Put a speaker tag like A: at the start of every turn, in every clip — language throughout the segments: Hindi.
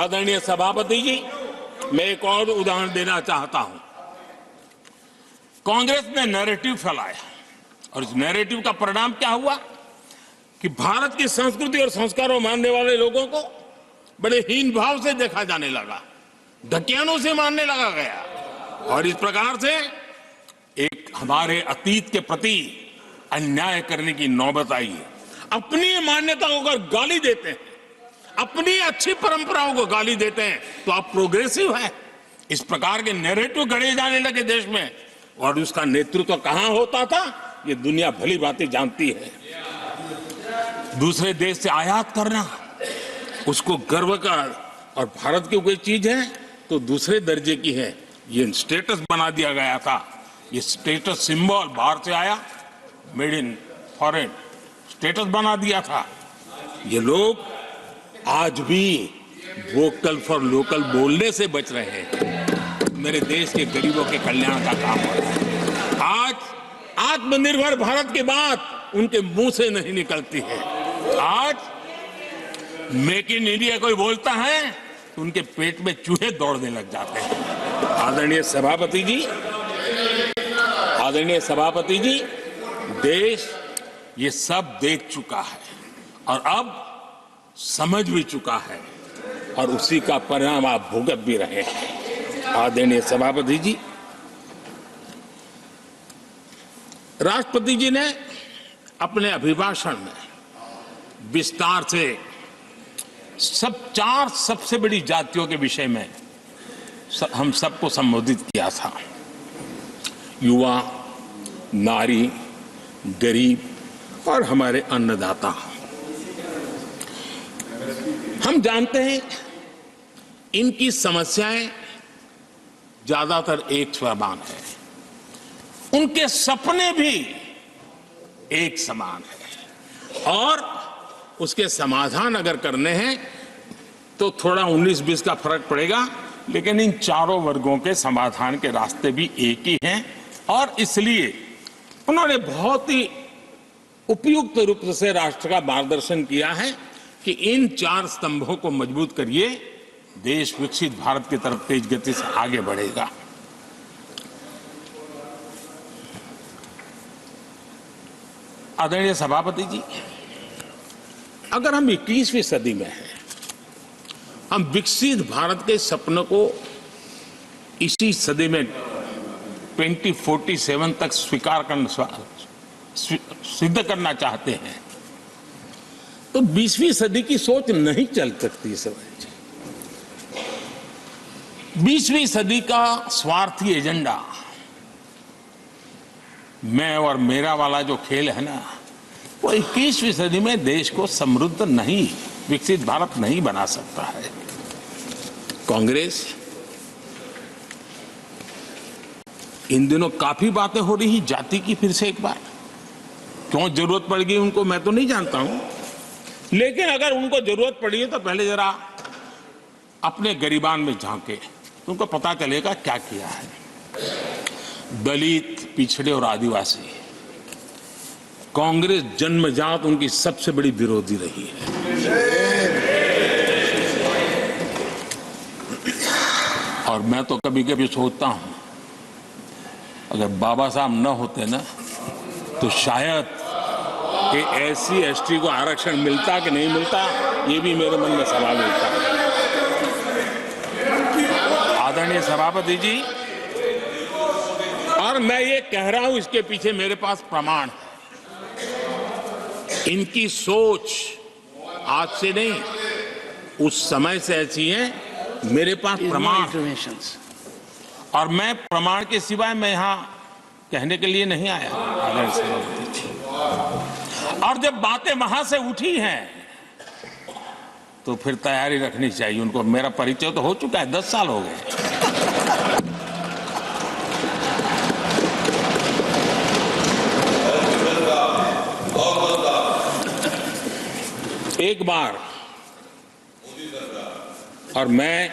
A: आदरणीय सभापति जी, मैं एक और उदाहरण देना चाहता हूं। कांग्रेस ने नैरेटिव फैलाया और इस नैरेटिव का परिणाम क्या हुआ कि भारत की संस्कृति और संस्कारों मानने वाले लोगों को बड़े हीन भाव से देखा जाने लगा, ढकियानों से मानने लगा गया और इस प्रकार से एक हमारे अतीत के प्रति अन्याय करने की नौबत आई है। अपनी मान्यताओं को गाली देते हैं, अपनी अच्छी परंपराओं को गाली देते हैं तो आप प्रोग्रेसिव है। इस प्रकार के नैरेटिव गढ़े जाने लगे देश में और उसका नेतृत्व कहां होता था ये दुनिया भली भांति जानती है। दूसरे देश से आयात करना, उसको गर्व का और भारत की कोई चीज है तो दूसरे दर्जे की है, ये स्टेटस बना दिया गया था। ये स्टेटस सिंबल बाहर से आया, मेड इन फॉरेन स्टेटस बना दिया था। ये लोग आज भी वोकल फॉर लोकल बोलने से बच रहे हैं। मेरे देश के गरीबों के कल्याण का काम हो रहा है। आज आत्मनिर्भर भारत की बात उनके मुंह से नहीं निकलती है। आज मेक इन इंडिया कोई बोलता है तो उनके पेट में चूहे दौड़ने लग जाते हैं। आदरणीय सभापति जी, देश ये सब देख चुका है और अब समझ भी चुका है और उसी का परिणाम आप भुगत भी रहे हैं। आदरणीय सभापति जी, राष्ट्रपति जी ने अपने अभिभाषण में विस्तार से चार सबसे बड़ी जातियों के विषय में हम सबको संबोधित किया था। युवा, नारी, गरीब और हमारे अन्नदाता। हम जानते हैं इनकी समस्याएं ज्यादातर एक समान है, उनके सपने भी एक समान है और उसके समाधान अगर करने हैं तो थोड़ा 19-20 का फर्क पड़ेगा, लेकिन इन चारों वर्गों के समाधान के रास्ते भी एक ही हैं और इसलिए उन्होंने बहुत ही उपयुक्त रूप से राष्ट्र का मार्गदर्शन किया है कि इन चार स्तंभों को मजबूत करिए, देश विकसित भारत की तरफ तेज गति से आगे बढ़ेगा। आदरणीय सभापति जी, अगर हम 21वीं सदी में हैं, हम विकसित भारत के सपनों को इसी सदी में 2047 तक सिद्ध करना चाहते हैं तो 20वीं सदी की सोच नहीं चल सकती। 20वीं सदी का स्वार्थी एजेंडा, मैं और मेरा वाला जो खेल है ना, वो 21वीं सदी में देश को समृद्ध नहीं, विकसित भारत नहीं बना सकता है। कांग्रेस इन दिनों काफी बातें हो रही जाति की, फिर से एक बार क्यों जरूरत पड़ गई उनको मैं तो नहीं जानता हूं, लेकिन अगर उनको जरूरत पड़ी है तो पहले जरा अपने गरिबान में झांके तो उनको पता चलेगा क्या किया है। दलित, पिछड़े और आदिवासी, कांग्रेस जन्मजात उनकी सबसे बड़ी विरोधी रही है और मैं तो कभी कभी सोचता हूं अगर बाबा साहब न होते ना तो शायद कि एससी एसटी को आरक्षण मिलता कि नहीं मिलता, ये भी मेरे मन में सवाल उठता है। आदरणीय सभापति जी, और मैं ये कह रहा हूं, इसके पीछे मेरे पास प्रमाण है। इनकी सोच आज से नहीं, उस समय से ऐसी है, मेरे पास प्रमाण, और मैं प्रमाण के सिवाय मैं यहां कहने के लिए नहीं आया। आदरणीय सभापति जी, और जब बातें वहां से उठी हैं तो फिर तैयारी रखनी चाहिए उनको। मेरा परिचय तो हो चुका है, 10 साल हो गए। एक बार, और मैं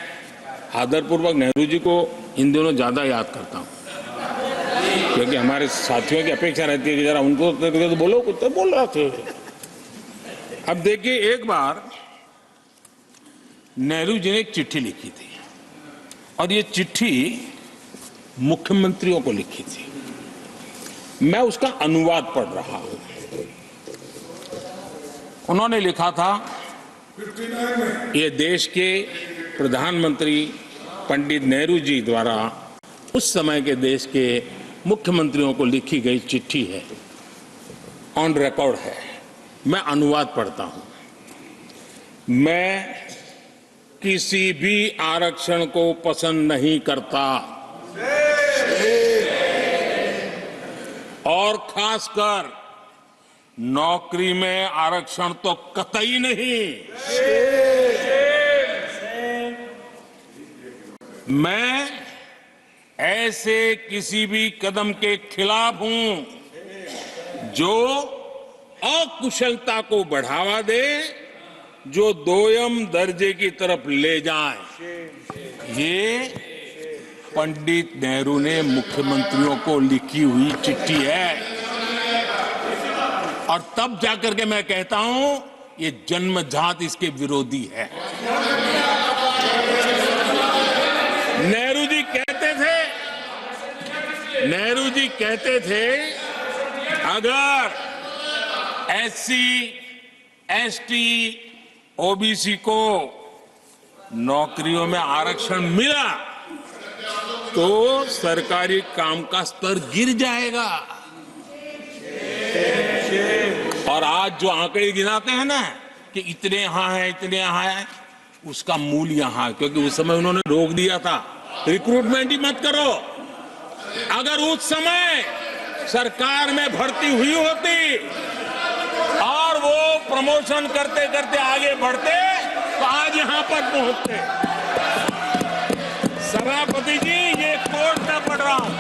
A: आदरपूर्वक नेहरू जी को इन दिनों ज्यादा याद करता हूं क्योंकि हमारे साथियों की अपेक्षा रहती है कि जरा उनको तो बोलो, कुछ तो बोल रहा थे। अब देखिए, एक बार नेहरू जी ने एक चिट्ठी लिखी थी और ये चिट्ठी मुख्यमंत्रियों को लिखी थी। मैं उसका अनुवाद पढ़ रहा हूं। उन्होंने लिखा था, ये देश के प्रधानमंत्री पंडित नेहरू जी द्वारा उस समय के देश के मुख्यमंत्रियों को लिखी गई चिट्ठी है, ऑन रिकॉर्ड है। मैं अनुवाद पढ़ता हूं। मैं किसी भी आरक्षण को पसंद नहीं करता और खासकर नौकरी में आरक्षण तो कतई नहीं। मैं ऐसे किसी भी कदम के खिलाफ हूं जो अकुशलता को बढ़ावा दे, जो दोयम दर्जे की तरफ ले जाए। ये पंडित नेहरू ने मुख्यमंत्रियों को लिखी हुई चिट्ठी है और तब जाकर के मैं कहता हूं ये जन्मजात इसके विरोधी है। नेहरू जी कहते थे अगर एससी, एसटी, ओबीसी को नौकरियों में आरक्षण मिला तो सरकारी काम का स्तर गिर जाएगा। और आज जो आंकड़े गिनाते हैं ना कि इतने यहां है, इतने यहां है, उसका मूल यहां है, क्योंकि उस समय उन्होंने रोक दिया था रिक्रूटमेंट ही मत करो। अगर उस समय सरकार में भर्ती हुई होती और वो प्रमोशन करते करते आगे बढ़ते तो आज यहां पर पहुंचते। सभापति जी, ये कोर्ट में पढ़ रहा हूं,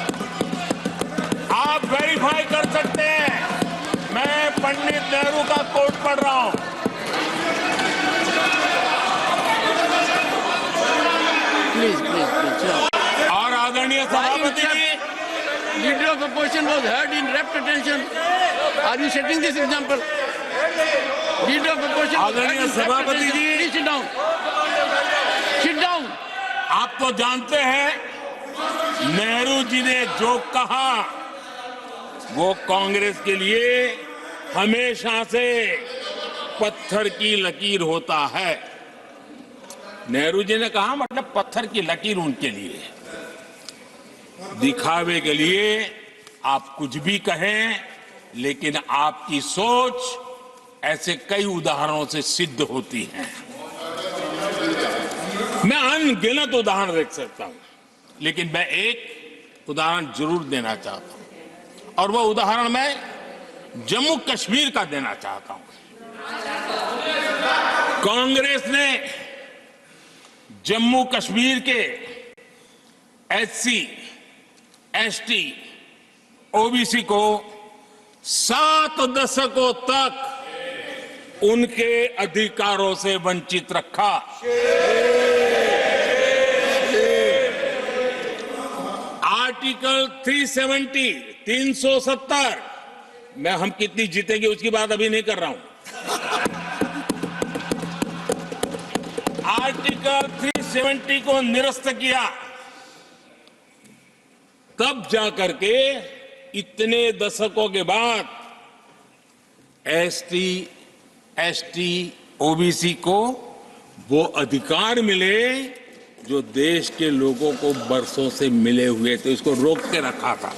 A: आप वेरीफाई कर सकते हैं। मैं पंडित नेहरू का कोर्ट पढ़ रहा हूं। प्लीज। और आदरणीय सभापति जी,
B: Leader of opposition was heard in rapt attention. Are you setting this example? Leader of opposition.
A: आदरणीय सभापति जी,
B: please sit down. Sit down.
A: आप तो जानते हैं नेहरू जी ने जो कहा वो कांग्रेस के लिए हमेशा से पत्थर की लकीर होता है। नेहरू जी ने कहा मतलब पत्थर की लकीर उनके लिए। दिखावे के लिए आप कुछ भी कहें, लेकिन आपकी सोच ऐसे कई उदाहरणों से सिद्ध होती है। मैं अनगिनत उदाहरण देख सकता हूं, लेकिन मैं एक उदाहरण जरूर देना चाहता हूं और वह उदाहरण मैं जम्मू कश्मीर का देना चाहता हूं। कांग्रेस ने जम्मू कश्मीर के एससी, एसटी, ओबीसी को 7 दशकों तक उनके अधिकारों से वंचित रखा। आर्टिकल 370 में हम कितनी जीतेंगे उसकी बात अभी नहीं कर रहा हूं। आर्टिकल 370 को निरस्त किया, तब जाकर के इतने दशकों के बाद एसटी, एसटी, ओबीसी को वो अधिकार मिले जो देश के लोगों को बरसों से मिले हुए थे। इसको रोक के रखा था।